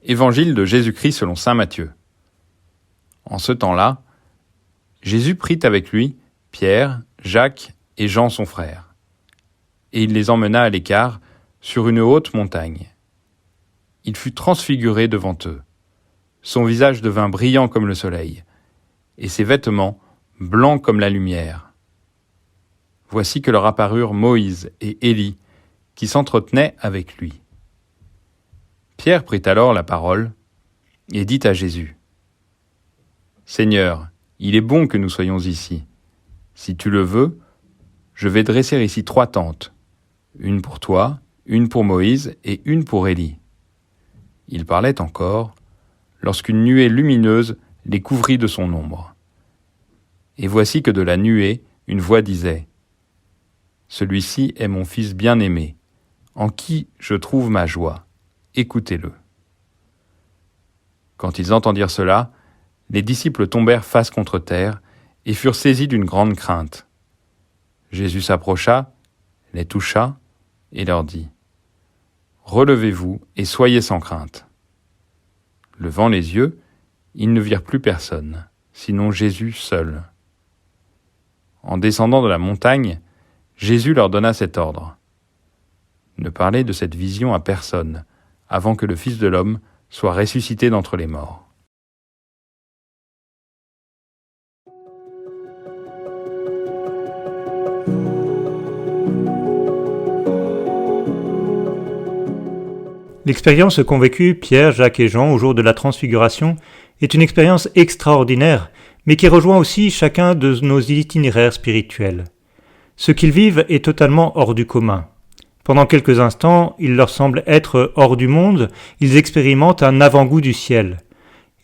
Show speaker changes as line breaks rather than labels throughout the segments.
Évangile de Jésus-Christ selon saint Matthieu. En ce temps-là, Jésus prit avec lui Pierre, Jacques et Jean son frère, et il les emmena à l'écart sur une haute montagne. Il fut transfiguré devant eux. Son visage devint brillant comme le soleil, et ses vêtements blancs comme la lumière. Voici que leur apparurent Moïse et Élie, qui s'entretenaient avec lui. Pierre prit alors la parole et dit à Jésus : « Seigneur, il est bon que nous soyons ici. Si tu le veux, je vais dresser ici 3 tentes, une pour toi, une pour Moïse et une pour Élie. » Il parlait encore, lorsqu'une nuée lumineuse les couvrit de son ombre. Et voici que de la nuée, une voix disait : « Celui-ci est mon Fils bien-aimé, en qui je trouve ma joie. Écoutez-le. » Quand ils entendirent cela, les disciples tombèrent face contre terre et furent saisis d'une grande crainte. Jésus s'approcha, les toucha et leur dit : « Relevez-vous et soyez sans crainte. » Levant les yeux, ils ne virent plus personne, sinon Jésus seul. En descendant de la montagne, Jésus leur donna cet ordre : « Ne parlez de cette vision à personne, avant que le Fils de l'homme soit ressuscité d'entre les morts. »
L'expérience qu'ont vécue Pierre, Jacques et Jean au jour de la Transfiguration est une expérience extraordinaire, mais qui rejoint aussi chacun de nos itinéraires spirituels. Ce qu'ils vivent est totalement hors du commun. Pendant quelques instants, il leur semble être hors du monde, ils expérimentent un avant-goût du ciel.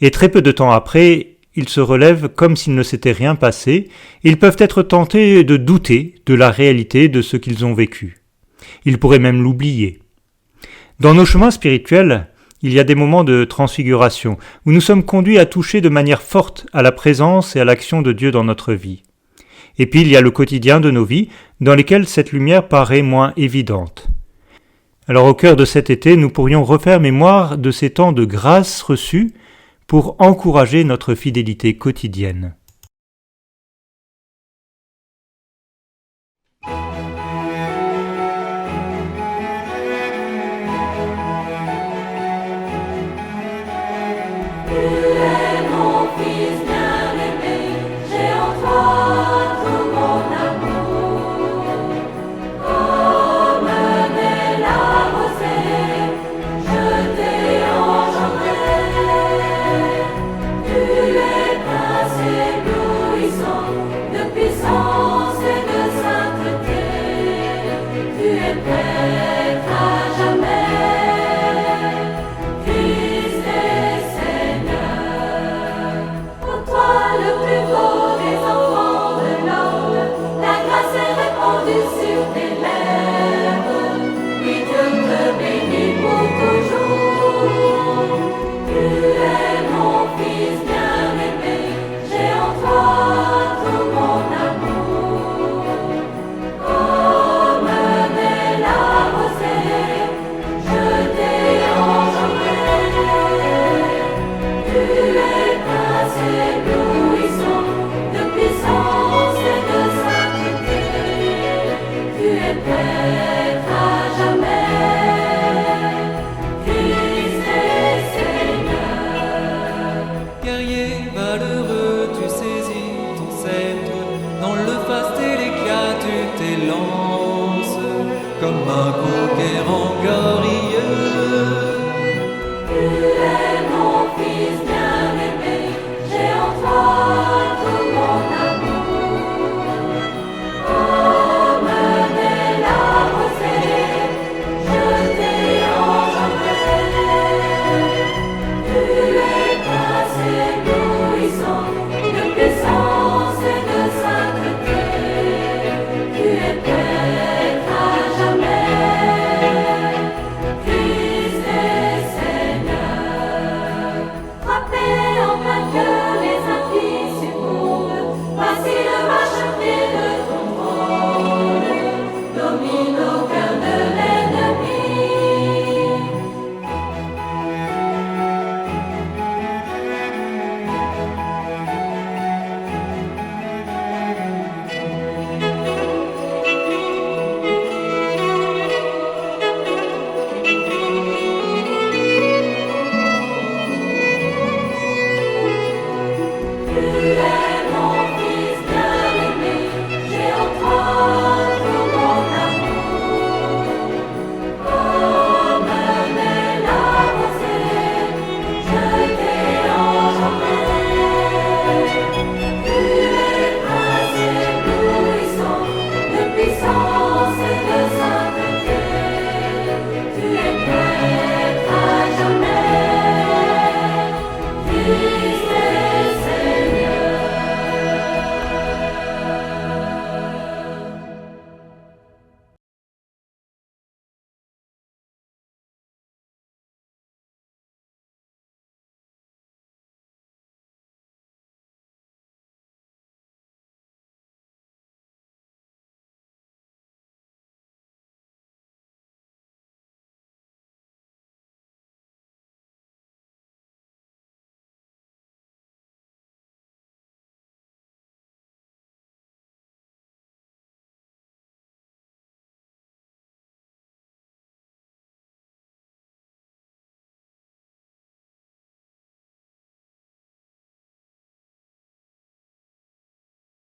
Et très peu de temps après, ils se relèvent comme s'il ne s'était rien passé, et ils peuvent être tentés de douter de la réalité de ce qu'ils ont vécu. Ils pourraient même l'oublier. Dans nos chemins spirituels, il y a des moments de transfiguration, où nous sommes conduits à toucher de manière forte à la présence et à l'action de Dieu dans notre vie. Et puis il y a le quotidien de nos vies, dans lesquels cette lumière paraît moins évidente. Alors au cœur de cet été, nous pourrions refaire mémoire de ces temps de grâce reçue pour encourager notre fidélité quotidienne.
Comme un conquérant glorieux. Tu es mon Fils bien-aimé, j'ai en toi tout mon amour. Comme naît la rosée, je t'ai engendré. Tu es prince éblouissant de puissance et de sainteté. Tu es Père. Tu es